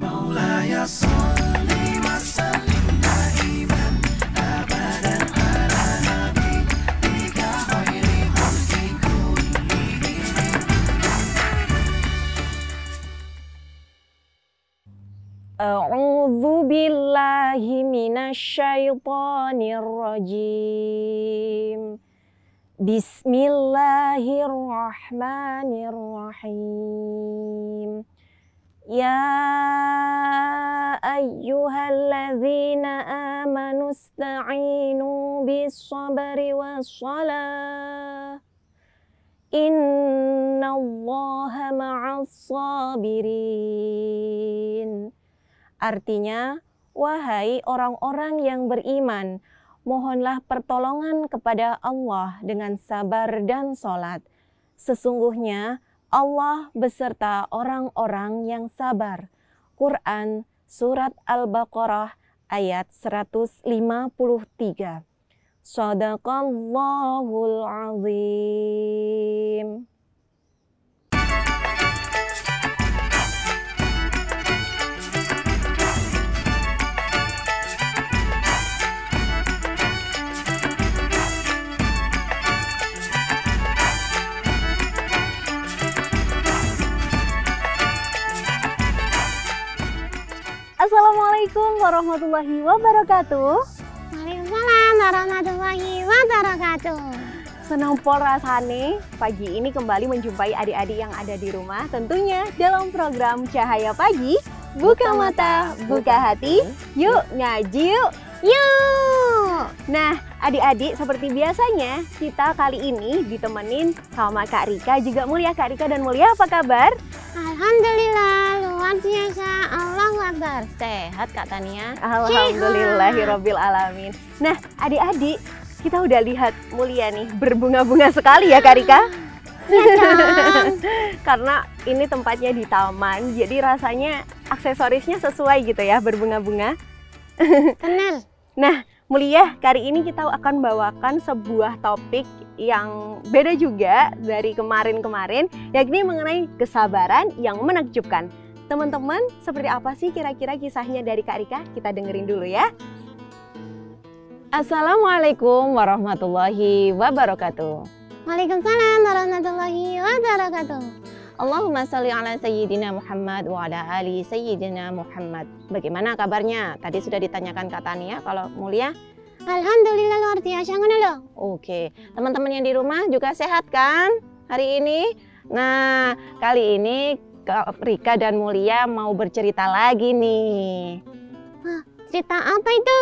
مولاي صل وسلم دائما أبدا على حبيبك خير خلق كلهم. A'udzu billahi minasyaitonir rajim. Bismillahirrahmanirrahim. Ya ayyuhalladzina amanu ista'inu bis-sabri was-shalah. Innallaha ma'as-sabirin. Artinya, wahai orang-orang yang beriman, mohonlah pertolongan kepada Allah dengan sabar dan sholat. Sesungguhnya Allah beserta orang-orang yang sabar. Quran Surat Al-Baqarah ayat 153. Shadaqallahul azim. Assalamualaikum warahmatullahi wabarakatuh. Waalaikumsalam warahmatullahi wabarakatuh. Senang pol rasane pagi ini kembali menjumpai adik-adik yang ada di rumah, tentunya dalam program Cahaya Pagi. Buka mata, buka hati, yuk ngaji yuk. Yuk. Nah, adik-adik seperti biasanya kita kali ini ditemenin sama Kak Rika juga Mulia. Kak Rika dan Mulia apa kabar? Alhamdulillah luar biasa. Allahu Akbar. Sehat Kak Tania? Alhamdulillahirabbil alamin. Nah, adik-adik, kita udah lihat Mulia nih berbunga-bunga sekali ya Kak Rika? Iya dong. Karena ini tempatnya di taman, jadi rasanya aksesorisnya sesuai gitu ya, berbunga-bunga. Benar. Nah, Mulia, kali ini kita akan bawakan sebuah topik yang beda juga dari kemarin-kemarin, yakni mengenai kesabaran yang menakjubkan. Teman-teman, seperti apa sih kira-kira kisahnya dari Kak Rika? Kita dengerin dulu ya. Assalamualaikum warahmatullahi wabarakatuh. Waalaikumsalam warahmatullahi wabarakatuh. Allahumma sholli ala sayyidina Muhammad wa ala ali sayyidina Muhammad. Bagaimana kabarnya? Tadi sudah ditanyakan Kak Tania, kalau Mulia? Alhamdulillah luar biasa ngono lho. Oke, teman-teman yang di rumah juga sehat kan hari ini? Nah, kali ini Kak Rika dan Mulia mau bercerita lagi nih. Wah, cerita apa itu?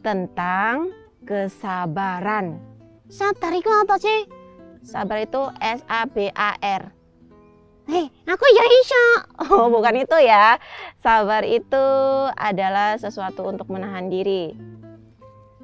Tentang kesabaran. Sabar itu apa sih? Sabar itu S-A-B-A-R. Aku ya iso. Oh, bukan itu ya. Sabar itu adalah sesuatu untuk menahan diri.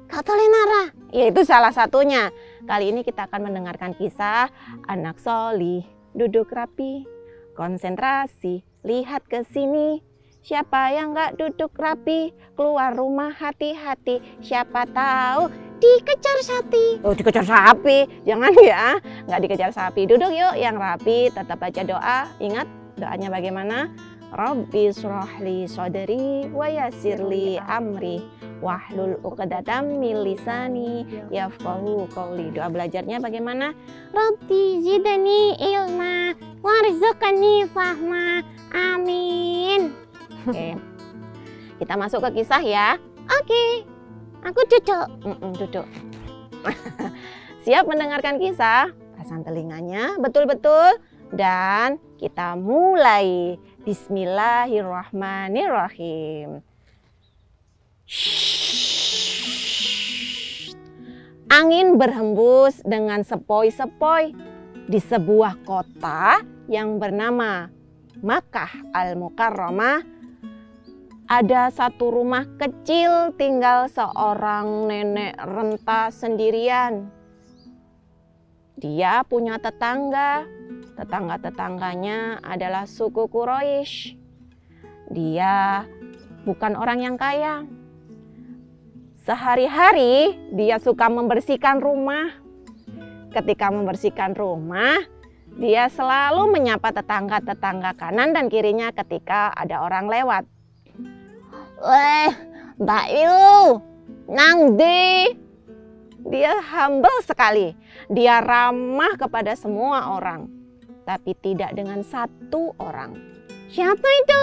Kak Tolenara. Ya, itu salah satunya. Kali ini kita akan mendengarkan kisah anak solih, duduk rapi, konsentrasi, lihat ke sini. Siapa yang gak duduk rapi, keluar rumah hati-hati. Siapa tahu Dikejar sapi. oh, dikejar sapi. Jangan ya, nggak dikejar sapi. Duduk yuk yang rapi, tetap baca doa. Ingat doanya bagaimana? Rabbi shrahli sodri wa yassirli amri wahlul uqdatam min lisani yafqahu qawli. Doa belajarnya bagaimana? Rabbi zidni ilma warzuqni fahma. Amin. Oke, kita masuk ke kisah ya. Oke. Aku duduk. Duduk. Siap mendengarkan kisah? Pasang telinganya betul-betul dan kita mulai. Bismillahirrahmanirrahim. Angin berhembus dengan sepoi-sepoi di sebuah kota yang bernama Makkah Al-Mukarramah. Ada satu rumah kecil tinggal seorang nenek renta sendirian. Dia punya tetangga. Tetangga-tetangganya adalah suku Quraisy. Dia bukan orang yang kaya. Sehari-hari dia suka membersihkan rumah. Ketika membersihkan rumah, Dia selalu menyapa tetangga-tetangga kanan dan kirinya ketika ada orang lewat. Weh, Mbak Yu, nang di? Dia humble sekali. Dia ramah kepada semua orang, tapi tidak dengan satu orang. Siapa itu?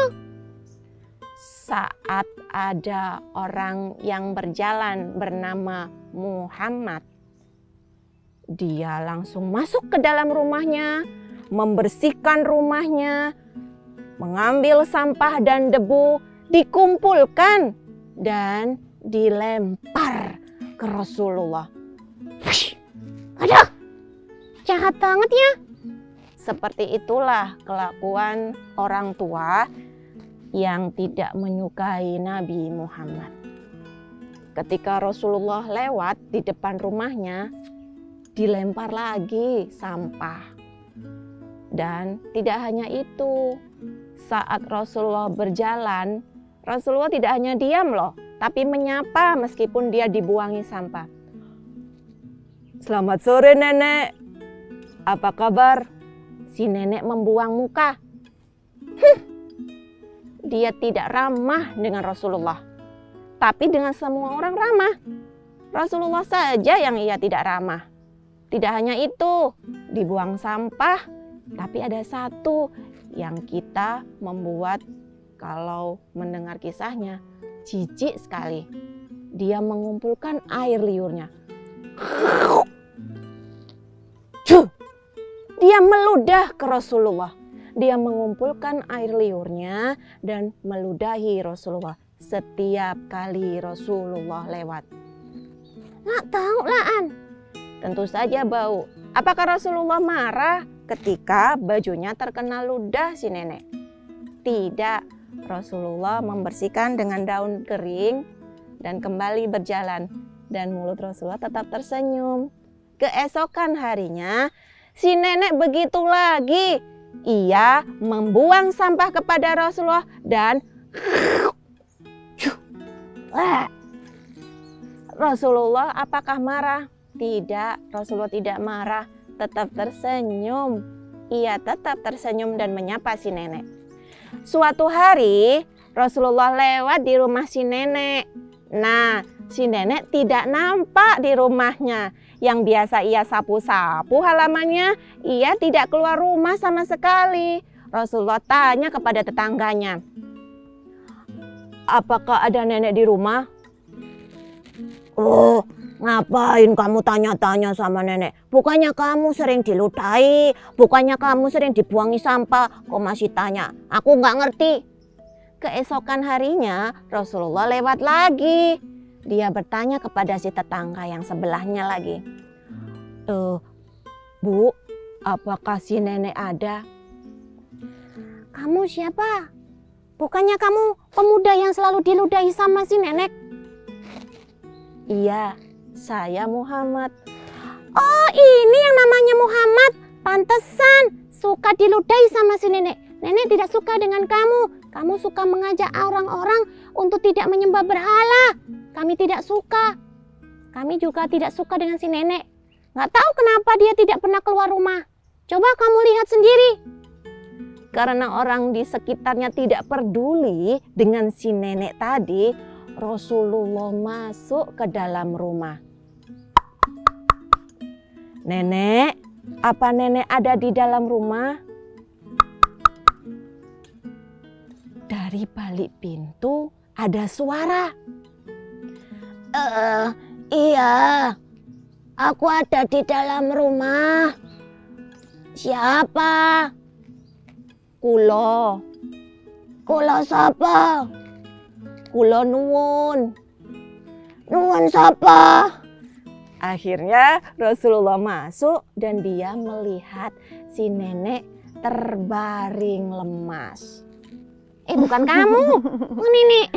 Saat ada orang yang berjalan bernama Muhammad, dia langsung masuk ke dalam rumahnya, membersihkan rumahnya, mengambil sampah dan debu, dikumpulkan dan dilempar ke Rasulullah. Aduh, jahat banget ya. Seperti itulah kelakuan orang tua yang tidak menyukai Nabi Muhammad. Ketika Rasulullah lewat di depan rumahnya, dilempar lagi sampah. Dan tidak hanya itu, saat Rasulullah berjalan, Rasulullah tidak hanya diam loh, tapi menyapa meskipun dia dibuangi sampah. Selamat sore nenek, apa kabar? Si nenek membuang muka. Dia tidak ramah dengan Rasulullah, tapi dengan semua orang ramah. Rasulullah saja yang ia tidak ramah. Tidak hanya itu, dibuang sampah, tapi ada satu yang kita membuat kalau mendengar kisahnya jijik sekali. Dia mengumpulkan air liurnya. Dia meludah ke Rasulullah. Dia mengumpulkan air liurnya dan meludahi Rasulullah setiap kali Rasulullah lewat. Nggak tahu lah, An. Tentu saja bau. Apakah Rasulullah marah ketika bajunya terkena ludah si nenek? Tidak. Rasulullah membersihkan dengan daun kering dan kembali berjalan. Dan mulut Rasulullah tetap tersenyum. Keesokan harinya, si nenek begitu lagi. Ia membuang sampah kepada Rasulullah dan Rasulullah apakah marah? Tidak, Rasulullah tidak marah, tetap tersenyum. Ia tetap tersenyum dan menyapa si nenek. Suatu hari Rasulullah lewat di rumah si nenek. Nah, si nenek tidak nampak di rumahnya. Yang biasa ia sapu-sapu halamannya, ia tidak keluar rumah sama sekali. Rasulullah tanya kepada tetangganya, apakah ada nenek di rumah? Oh, ngapain kamu tanya-tanya sama nenek? Bukannya kamu sering diludahi, bukannya kamu sering dibuangi sampah, kok masih tanya? Aku nggak ngerti. Keesokan harinya Rasulullah lewat lagi. Dia bertanya kepada si tetangga yang sebelahnya lagi. Bu, apakah si nenek ada? Kamu siapa? Bukannya kamu pemuda yang selalu diludahi sama si nenek? Iya, saya Muhammad. Oh, ini yang namanya Muhammad. Pantesan suka diludahi sama si nenek. Nenek tidak suka dengan kamu. Kamu suka mengajak orang-orang untuk tidak menyembah berhala. Kami tidak suka. Kami juga tidak suka dengan si nenek. Nggak tahu kenapa dia tidak pernah keluar rumah. Coba kamu lihat sendiri. Karena orang di sekitarnya tidak peduli dengan si nenek tadi, Rasulullah masuk ke dalam rumah. Nenek, apa nenek ada di dalam rumah? Dari balik pintu ada suara. Iya, aku ada di dalam rumah. Siapa? Kulo. Kulo sapa? Kulo nuwun. Nuwun sapa? Akhirnya Rasulullah masuk dan dia melihat si nenek terbaring lemas. Bukan kamu. Oh, nenek.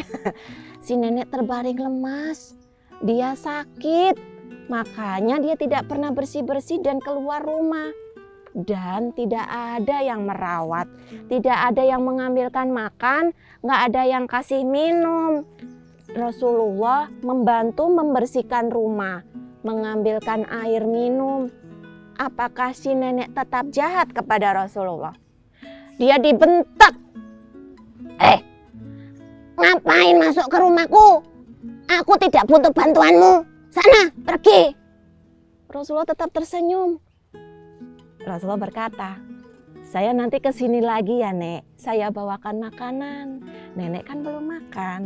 Si nenek terbaring lemas. Dia sakit. Makanya dia tidak pernah bersih-bersih dan keluar rumah. Dan tidak ada yang merawat. Tidak ada yang mengambilkan makan. Nggak ada yang kasih minum. Rasulullah membantu membersihkan rumah. Mengambilkan air minum. apakah si nenek tetap jahat kepada Rasulullah? Dia dibentak. Ngapain masuk ke rumahku? Aku tidak butuh bantuanmu. Sana, pergi. Rasulullah tetap tersenyum. Rasulullah berkata, saya nanti kesini lagi ya Nek. Saya bawakan makanan. Nenek kan belum makan.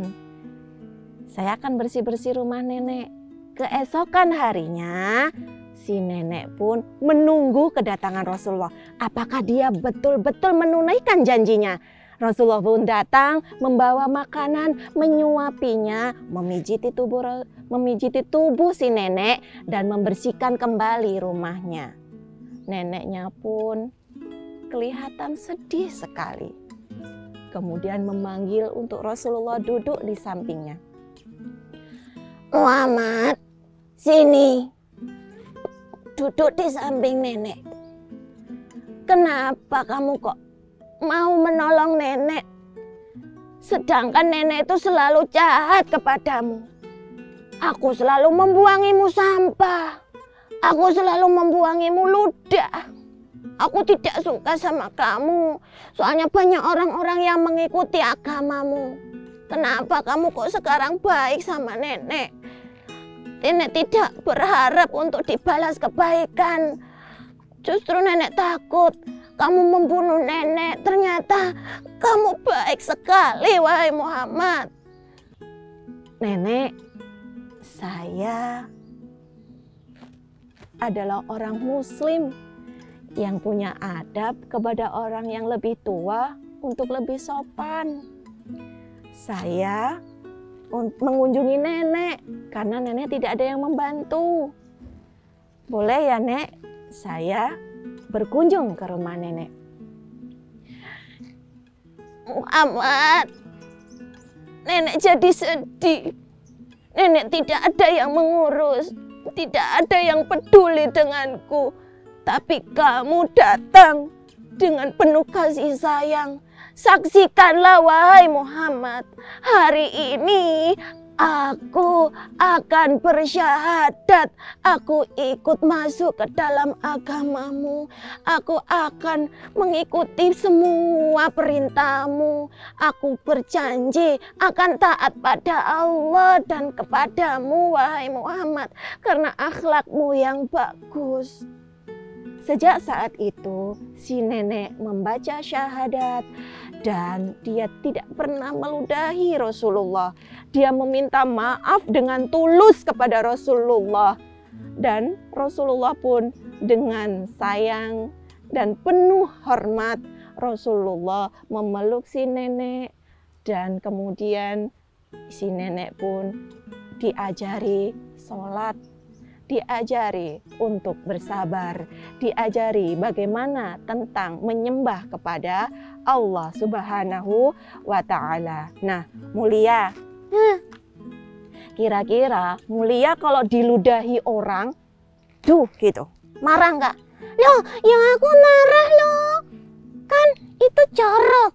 Saya akan bersih-bersih rumah nenek. Keesokan harinya, si nenek pun menunggu kedatangan Rasulullah. Apakah dia betul-betul menunaikan janjinya? Rasulullah pun datang membawa makanan, menyuapinya, memijiti tubuh si nenek dan membersihkan kembali rumahnya. Neneknya pun kelihatan sedih sekali. Kemudian memanggil untuk Rasulullah duduk di sampingnya. Muhammad, sini. Duduk di samping nenek. Kenapa kamu kok mau menolong nenek? Sedangkan nenek itu selalu jahat kepadamu. Aku selalu membuangimu sampah. Aku selalu membuangimu ludah. Aku tidak suka sama kamu. Soalnya banyak orang-orang yang mengikuti agamamu. Kenapa kamu kok sekarang baik sama nenek? Nenek tidak berharap untuk dibalas kebaikan. Justru nenek takut kamu membunuh nenek. Ternyata kamu baik sekali, wahai Muhammad. Nenek, saya adalah orang Muslim yang punya adab kepada orang yang lebih tua untuk lebih sopan. Saya mengunjungi nenek karena nenek tidak ada yang membantu. Boleh ya Nek, saya berkunjung ke rumah nenek. Muhammad, nenek jadi sedih. Nenek tidak ada yang mengurus, tidak ada yang peduli denganku. Tapi kamu datang dengan penuh kasih sayang. Saksikanlah wahai Muhammad, hari ini aku akan bersyahadat. Aku ikut masuk ke dalam agamamu. Aku akan mengikuti semua perintahmu. Aku berjanji akan taat pada Allah dan kepadamu wahai Muhammad, karena akhlakmu yang bagus. Sejak saat itu, si nenek membaca syahadat dan dia tidak pernah meludahi Rasulullah. Dia meminta maaf dengan tulus kepada Rasulullah. Dan Rasulullah pun dengan sayang dan penuh hormat, Rasulullah memeluk si nenek. Dan kemudian si nenek pun diajari sholat, diajari untuk bersabar, diajari bagaimana tentang menyembah kepada Allah Subhanahu wa Ta'ala. Nah, Mulia, kira-kira Mulia kalau diludahi orang, gitu, marah nggak? Loh, yang aku marah loh, kan itu jorok.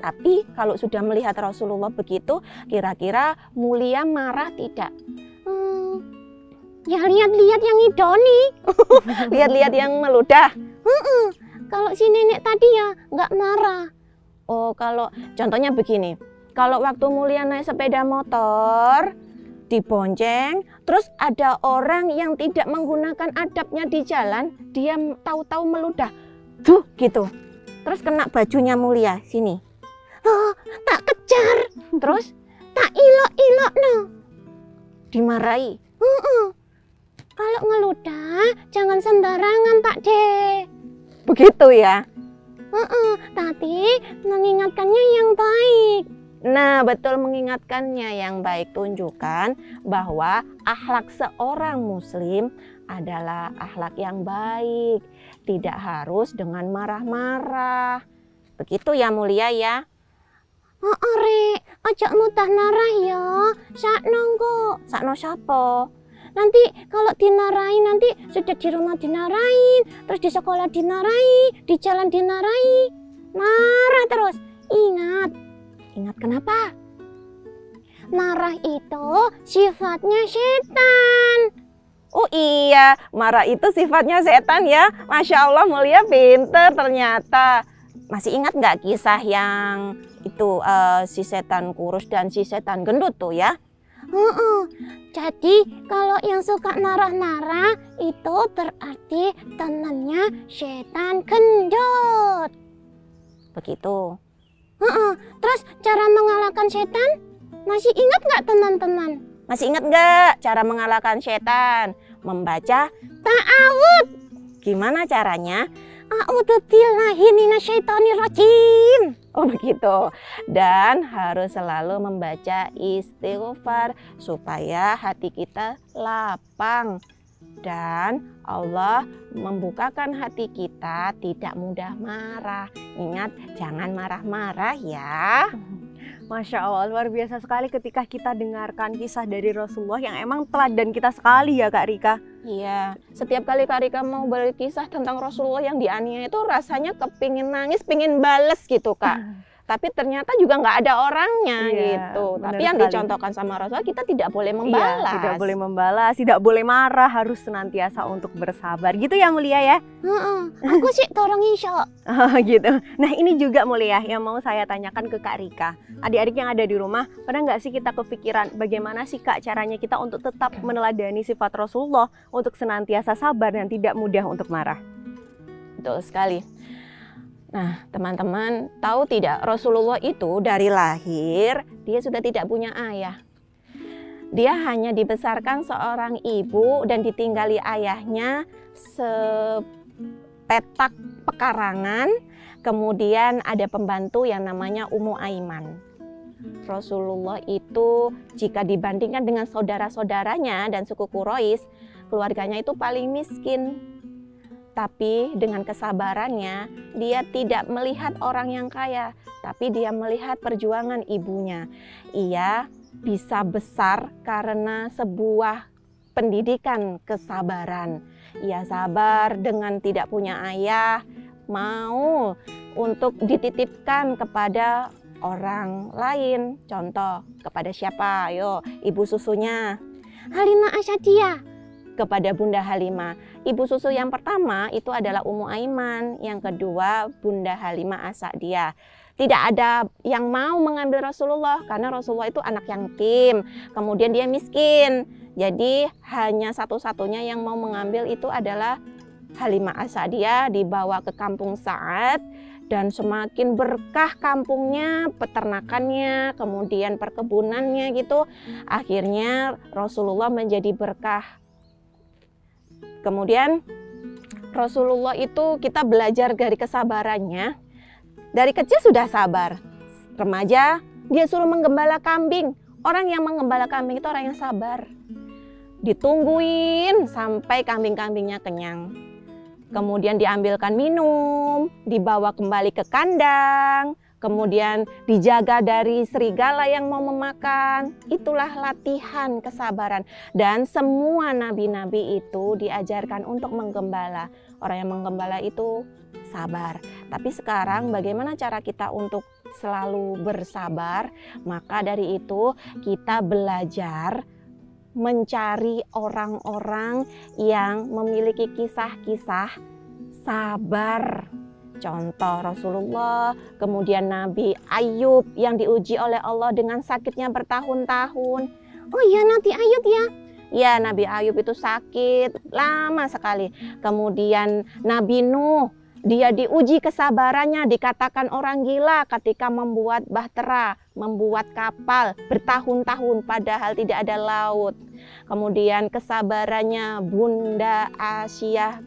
Tapi kalau sudah melihat Rasulullah begitu, kira-kira Mulia marah tidak? Ya lihat-lihat yang idoni. Lihat-lihat yang meludah. Kalau si nenek tadi ya nggak marah. Oh, kalau contohnya begini. Kalau waktu Mulia naik sepeda motor, dibonceng, terus ada orang yang tidak menggunakan adabnya di jalan, dia tahu-tahu meludah. Gitu. Terus kena bajunya Mulia, sini. Oh, tak kejar. Terus tak ilok-ilok no. dimarahi. Kalau ngeludah jangan sembarangan tak deh. Begitu ya. Tapi mengingatkannya yang baik. Nah, betul, mengingatkannya yang baik. Tunjukkan bahwa akhlak seorang muslim adalah akhlak yang baik. Tidak harus dengan marah-marah. Begitu ya Mulia ya. Rek, ajak mudah narah ya. Sakno kok. Sakno sapa? Nanti kalau dinarahi, nanti sudah di rumah dinarahin, terus di sekolah dinarahi, di jalan dinarahi. Marah terus. Ingat. Ingat kenapa? Marah itu sifatnya setan. Oh iya, marah itu sifatnya setan ya. Masya Allah, Mulia pinter ternyata. Masih ingat nggak kisah yang itu si setan kurus dan si setan gendut tuh ya? Jadi kalau yang suka marah-marah itu berarti temannya setan gendut. Begitu. Terus cara mengalahkan setan masih ingat nggak teman-teman? Masih ingat nggak cara mengalahkan setan? Membaca Ta'awud. gimana caranya? A'udzubillahi minasyaitonirrajim. Oh begitu. Dan harus selalu membaca istighfar supaya hati kita lapang. Dan Allah membukakan hati kita tidak mudah marah. Ingat, jangan marah-marah ya. Masya Allah, luar biasa sekali ketika kita dengarkan kisah dari Rasulullah yang emang teladan kita sekali ya Kak Rika. Iya, setiap kali Kak Rika mau berkisah tentang Rasulullah yang dianiaya itu rasanya kepingin nangis, pingin bales gitu Kak. Tapi ternyata juga nggak ada orangnya gitu. benar Tapi yang sekali. dicontohkan sama Rasulullah, kita tidak boleh Iya, membalas. tidak boleh membalas, tidak boleh marah, harus senantiasa untuk bersabar. Gitu ya Mulia ya? Aku sih tolong insya. Gitu. Nah ini juga Mulia yang mau saya tanyakan ke Kak Rika. Adik-adik yang ada di rumah, pernah nggak sih kita kepikiran bagaimana sih Kak caranya kita untuk tetap meneladani sifat Rasulullah untuk senantiasa sabar dan tidak mudah untuk marah? Betul sekali. Nah, teman-teman tahu tidak, Rasulullah itu dari lahir dia sudah tidak punya ayah. Dia hanya dibesarkan seorang ibu dan ditinggali ayahnya sepetak pekarangan. Kemudian ada pembantu yang namanya Ummu Aiman. Rasulullah itu jika dibandingkan dengan saudara-saudaranya dan suku Quraisy, keluarganya itu paling miskin. Tapi dengan kesabarannya, dia tidak melihat orang yang kaya, tapi dia melihat perjuangan ibunya. Ia bisa besar karena sebuah pendidikan kesabaran. Ia sabar dengan tidak punya ayah, mau untuk dititipkan kepada orang lain. Contoh, kepada siapa? Ayo, ibu susunya. Halimah Asyadiyah. Kepada Bunda Halimah. Ibu susu yang pertama itu adalah Ummu Aiman, yang kedua Bunda Halimah As-Sa'diyah. Tidak ada yang mau mengambil Rasulullah karena Rasulullah itu anak yatim, kemudian dia miskin. Jadi hanya satu-satunya yang mau mengambil itu adalah Halimah As-Sa'diyah, dibawa ke kampung Sa'ad. Dan semakin berkah kampungnya, peternakannya, kemudian perkebunannya gitu. Akhirnya Rasulullah menjadi berkah. Kemudian Rasulullah itu kita belajar dari kesabarannya. Dari kecil sudah sabar. Remaja dia suruh menggembala kambing. Orang yang menggembala kambing itu orang yang sabar. Ditungguin sampai kambing-kambingnya kenyang. Kemudian diambilkan minum, dibawa kembali ke kandang. Kemudian dijaga dari serigala yang mau memakan. Itulah latihan kesabaran. Dan semua nabi-nabi itu diajarkan untuk menggembala. Orang yang menggembala itu sabar. Tapi sekarang bagaimana cara kita untuk selalu bersabar? Maka dari itu kita belajar mencari orang-orang yang memiliki kisah-kisah sabar. Contoh Rasulullah, kemudian Nabi Ayub yang diuji oleh Allah dengan sakitnya bertahun-tahun. Oh iya, Nabi Ayub ya. Ya, Nabi Ayub itu sakit lama sekali. Kemudian Nabi Nuh, dia diuji kesabarannya, dikatakan orang gila ketika membuat bahtera, membuat kapal bertahun-tahun padahal tidak ada laut. Kemudian kesabarannya Bunda Asia.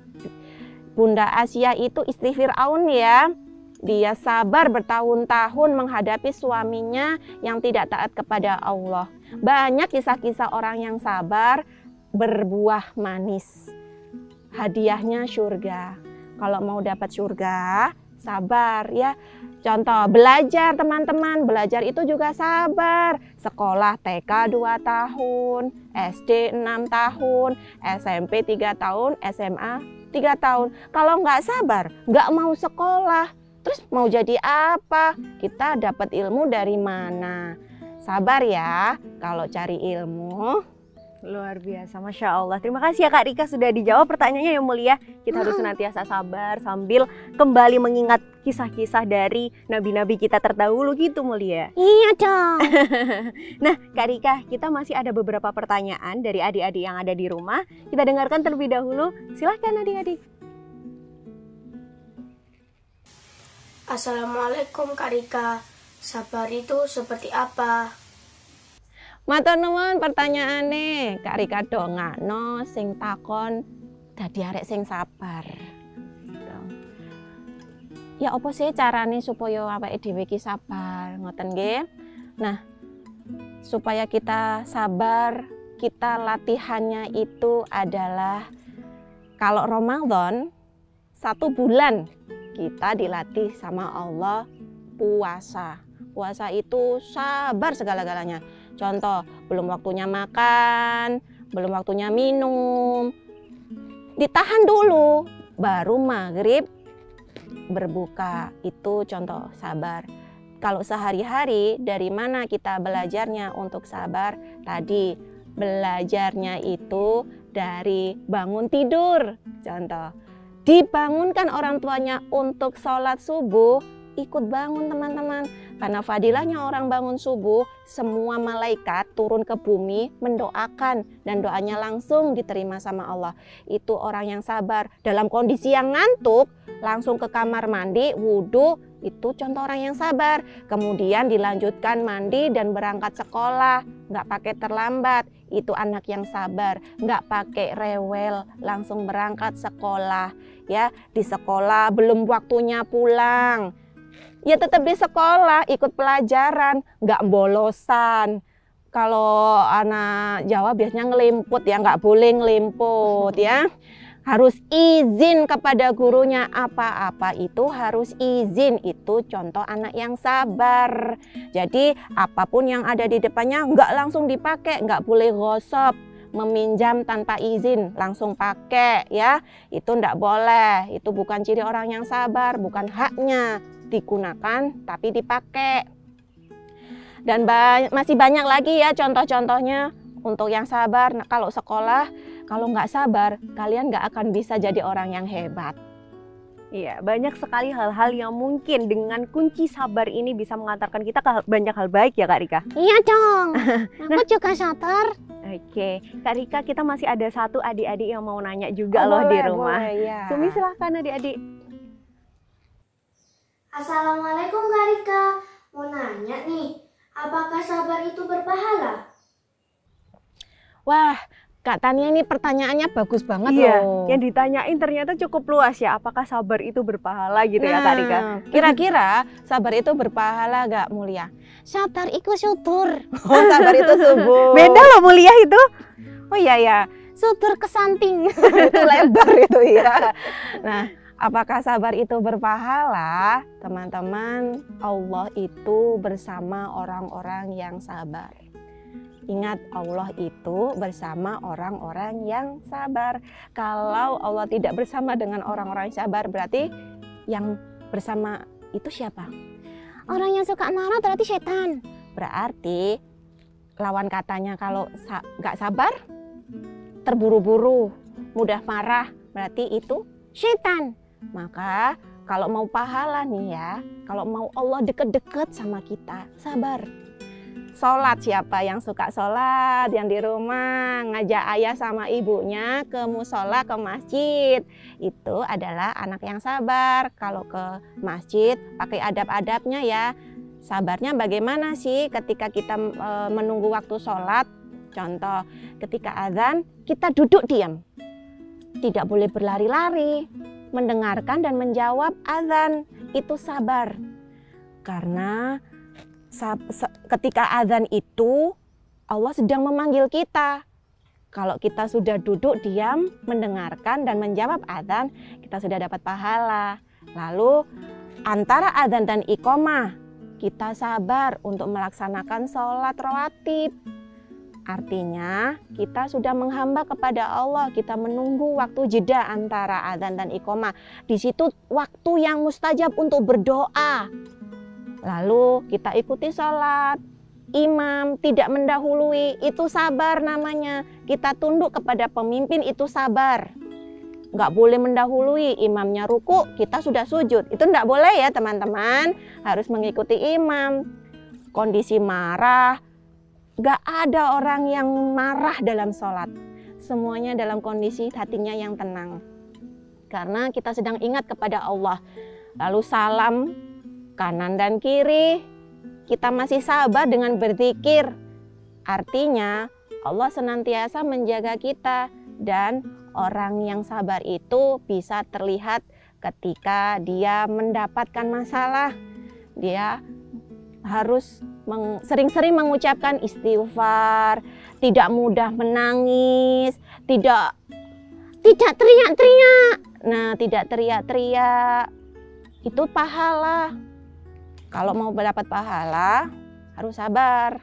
Bunda Asia itu istri Fir'aun ya. Dia sabar bertahun-tahun menghadapi suaminya yang tidak taat kepada Allah. Banyak kisah-kisah orang yang sabar berbuah manis. Hadiahnya surga. Kalau mau dapat surga, sabar ya. Contoh, belajar teman-teman. Belajar itu juga sabar. Sekolah TK 2 tahun, SD 6 tahun, SMP 3 tahun, SMA 3 tahun. Kalau nggak sabar, nggak mau sekolah, terus mau jadi apa? Kita dapat ilmu dari mana? Sabar ya kalau cari ilmu. Luar biasa, Masya Allah. Terima kasih ya Kak Rika sudah dijawab pertanyaannya yang mulia. Kita harus senantiasa sabar sambil kembali mengingat kisah-kisah dari nabi-nabi kita terdahulu gitu mulia. Iya dong. Nah Kak Rika, kita masih ada beberapa pertanyaan dari adik-adik yang ada di rumah. Kita dengarkan terlebih dahulu. Silahkan adik-adik. Assalamualaikum Kak Rika, sabar itu seperti apa? Matur nuwun pertanyaane, Kak Rika dongakno sing takon dadi arek sing sabar. Ya apa sih carane supaya awake dhewe iki sabar, ngoten nggih? Nah, supaya kita sabar, kita latihannya itu adalah kalau Ramadan 1 bulan kita dilatih sama Allah puasa. Puasa itu sabar segala-galanya. Contoh, belum waktunya makan, belum waktunya minum. Ditahan dulu, baru maghrib berbuka. Itu contoh sabar. Kalau sehari-hari, dari mana kita belajarnya untuk sabar? Tadi, belajarnya itu dari bangun tidur. Contoh, dibangunkan orang tuanya untuk sholat subuh, ikut bangun teman-teman. Karena fadilahnya orang bangun subuh, semua malaikat turun ke bumi mendoakan dan doanya langsung diterima sama Allah. Itu orang yang sabar. Dalam kondisi yang ngantuk, langsung ke kamar mandi, wudhu, itu contoh orang yang sabar. Kemudian dilanjutkan mandi dan berangkat sekolah, nggak pakai terlambat. Itu anak yang sabar, nggak pakai rewel, langsung berangkat sekolah. Ya, di sekolah belum waktunya pulang. Ya tetap di sekolah, ikut pelajaran, nggak bolosan. Kalau anak Jawa biasanya ngelimput ya, nggak boleh ngelimput ya. Harus izin kepada gurunya, apa-apa itu harus izin. Itu contoh anak yang sabar. Jadi apapun yang ada di depannya nggak langsung dipakai, nggak boleh gosok. Meminjam tanpa izin langsung pakai ya, itu nggak boleh. Itu bukan ciri orang yang sabar, bukan haknya digunakan tapi dipakai. Dan masih banyak lagi ya contoh-contohnya untuk yang sabar. Nah, kalau sekolah, kalau nggak sabar, kalian nggak akan bisa jadi orang yang hebat. Iya, banyak sekali hal-hal yang mungkin dengan kunci sabar ini bisa mengantarkan kita ke banyak hal baik ya Kak Rika. Iya dong. Aku juga sabar. Oke, Kak Rika, kita masih ada satu adik-adik yang mau nanya juga loh di rumah. Boleh, ya. Sumi silahkan adik-adik. Assalamualaikum Kak Rika, mau nanya nih, apakah sabar itu berpahala? Wah, Kak Tania ini pertanyaannya bagus banget Iya, loh. yang ditanyain ternyata cukup luas ya. Apakah sabar itu berpahala gitu ya Kak Rika? Kira-kira sabar itu berpahala gak Mulia? Sabar iku syukur. Oh, sabar itu subuh. Beda loh mulia itu. Oh iya ya, Syukur ke samping. itu lebar itu ya. Nah, apakah sabar itu berpahala? Teman-teman, Allah itu bersama orang-orang yang sabar. Ingat, Allah itu bersama orang-orang yang sabar. Kalau Allah tidak bersama dengan orang-orang yang sabar, berarti yang bersama itu siapa? Orang yang suka marah berarti setan. Berarti lawan katanya kalau nggak sabar, terburu-buru, mudah marah, berarti itu Setan. Maka kalau mau pahala nih ya, kalau mau Allah deket-deket sama kita, sabar. Sholat, siapa yang suka sholat, yang di rumah ngajak ayah sama ibunya ke musola, ke masjid, itu adalah anak yang sabar. Kalau ke masjid pakai adab-adabnya ya. Sabarnya bagaimana sih ketika kita menunggu waktu sholat? Contoh, ketika azan kita duduk diam, tidak boleh berlari-lari, mendengarkan dan menjawab azan, itu sabar. Karena ketika azan itu Allah sedang memanggil kita. Kalau kita sudah duduk diam, mendengarkan dan menjawab azan, kita sudah dapat pahala. Lalu antara azan dan iqomah, kita sabar untuk melaksanakan sholat rawatib. Artinya kita sudah menghamba kepada Allah, kita menunggu waktu jeda antara azan dan iqomah. Di situ waktu yang mustajab untuk berdoa. Lalu kita ikuti sholat, imam, tidak mendahului, itu sabar namanya. Kita tunduk kepada pemimpin, itu sabar. Nggak boleh mendahului, imamnya ruku, kita sudah sujud. Itu nggak boleh ya teman-teman, harus mengikuti imam. Kondisi marah, nggak ada orang yang marah dalam sholat. Semuanya dalam kondisi hatinya yang tenang. Karena kita sedang ingat kepada Allah. Lalu salam kanan dan kiri, kita masih sabar dengan berzikir. Artinya Allah senantiasa menjaga kita, dan orang yang sabar itu bisa terlihat ketika dia mendapatkan masalah. Dia harus sering-sering mengucapkan istighfar, tidak mudah menangis, tidak teriak-teriak. Nah, tidak teriak-teriak itu pahala. Kalau mau mendapat pahala harus sabar.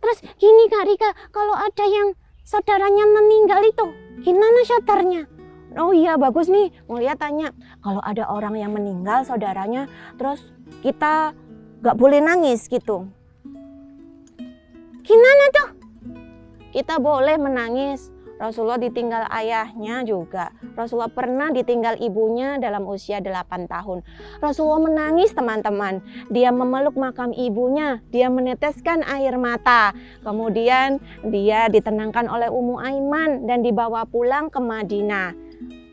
Terus gini Kak Rika, kalau ada yang saudaranya meninggal itu gimana sadarnya? Oh iya, bagus nih. Mulia tanya, kalau ada orang yang meninggal saudaranya, terus kita nggak boleh nangis gitu. Gimana tuh? Kita boleh menangis. Rasulullah ditinggal ayahnya juga. Rasulullah pernah ditinggal ibunya dalam usia 8 tahun. Rasulullah menangis teman-teman. Dia memeluk makam ibunya. Dia meneteskan air mata. Kemudian dia ditenangkan oleh Ummu Aiman dan dibawa pulang ke Madinah.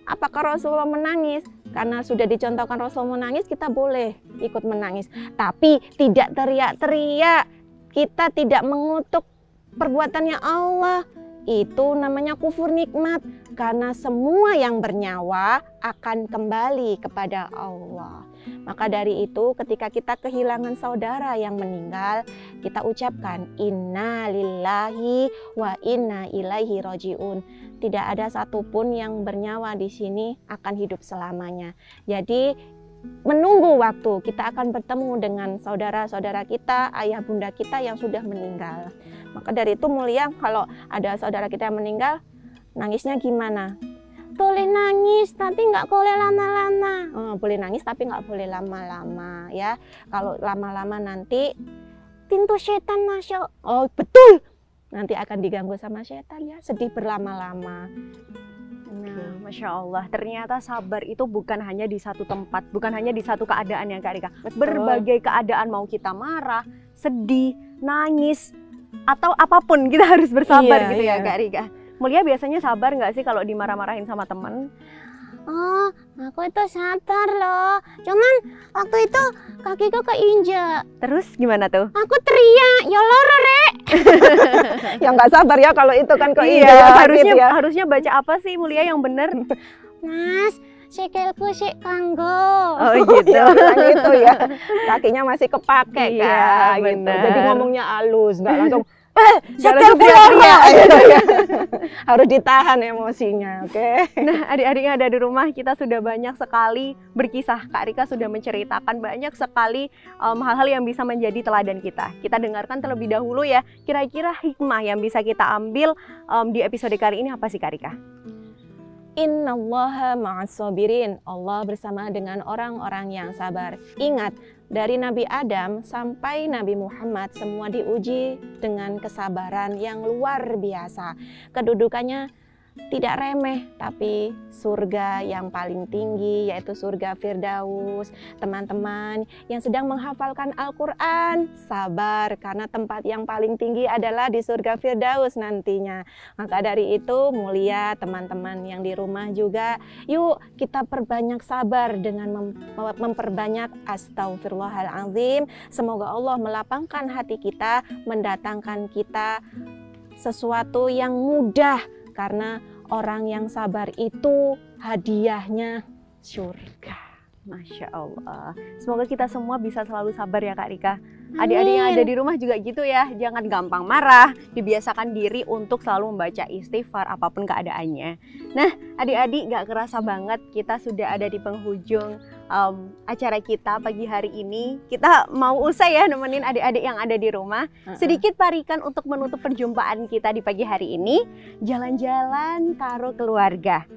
Apakah Rasulullah menangis? Karena sudah dicontohkan Rasulullah menangis, kita boleh ikut menangis. Tapi tidak teriak-teriak. Kita tidak mengutuk perbuatannya Allah. Itu namanya kufur nikmat, karena semua yang bernyawa akan kembali kepada Allah. Maka dari itu ketika kita kehilangan saudara yang meninggal, kita ucapkan inna lillahi wa inna ilaihi rojiun. Tidak ada satupun yang bernyawa di sini akan hidup selamanya. Jadi menunggu waktu kita akan bertemu dengan saudara-saudara kita, ayah bunda kita yang sudah meninggal. Maka dari itu mulia, kalau ada saudara kita yang meninggal, nangisnya gimana? Boleh nangis tapi nggak boleh lama-lama. Boleh nangis tapi nggak boleh lama-lama ya. Kalau lama-lama nanti Pintu setan masuk. oh betul, nanti akan diganggu sama setan ya, sedih berlama-lama. Nah, Masya Allah, ternyata sabar itu bukan hanya di satu tempat, bukan hanya di satu keadaan ya Kak Rika. Berbagai keadaan, mau kita marah, sedih, nangis, atau apapun kita harus bersabar gitu ya Kak Rika. Mulia biasanya sabar nggak sih kalau dimarah-marahin sama teman? Oh, aku itu sabar loh. Cuman waktu itu kakiku keinjek. Terus gimana tuh? Aku teriak, ya loro rek. Ya nggak sabar ya kalau itu kan kok Iya, harusnya baca apa sih Mulia yang benar? Mas, sikilku sik kanggo. Oh gitu. Ya, gitu ya. Kakinya masih kepake Iya, kan, gitu. bener. Jadi ngomongnya halus, nggak langsung Jangan teriak-teriak gitu ya. Harus ditahan emosinya, oke? Nah, adik-adik yang ada di rumah, kita sudah banyak sekali berkisah. Kak Rika sudah menceritakan banyak sekali hal-hal yang bisa menjadi teladan kita. Kita dengarkan terlebih dahulu ya, kira-kira hikmah yang bisa kita ambil di episode kali ini apa sih Kak Rika? Innallaha ma'as sabirin. Allah bersama dengan orang-orang yang sabar. Ingat, dari Nabi Adam sampai Nabi Muhammad semua diuji dengan kesabaran yang luar biasa. Kedudukannya tidak remeh, tapi surga yang paling tinggi yaitu surga Firdaus. Teman-teman yang sedang menghafalkan Al-Quran, sabar karena tempat yang paling tinggi adalah di surga Firdaus nantinya. Maka dari itu mulia teman-teman yang di rumah juga, yuk kita perbanyak sabar dengan memperbanyak Astaghfirullahaladzim. Semoga Allah melapangkan hati kita, mendatangkan kita sesuatu yang mudah. Karena orang yang sabar itu hadiahnya surga. Masya Allah. Semoga kita semua bisa selalu sabar ya Kak Rika. Adik-adik yang ada di rumah juga gitu ya. Jangan gampang marah. Dibiasakan diri untuk selalu membaca istighfar apapun keadaannya. Nah, adik-adik gak kerasa banget kita sudah ada di penghujung acara kita pagi hari ini. Kita mau usai ya nemenin adik-adik yang ada di rumah. Sedikit parikan untuk menutup perjumpaan kita di pagi hari ini. Jalan-jalan karo keluarga.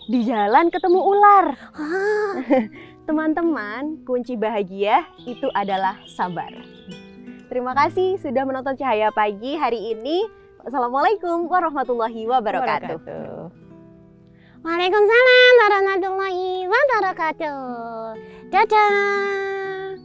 Di jalan ketemu ular. Teman-teman, kunci bahagia itu adalah sabar. Terima kasih sudah menonton Cahaya Pagi hari ini. Assalamualaikum warahmatullahi wabarakatuh. Waalaikumsalam warahmatullahi wabarakatuh. Dadah.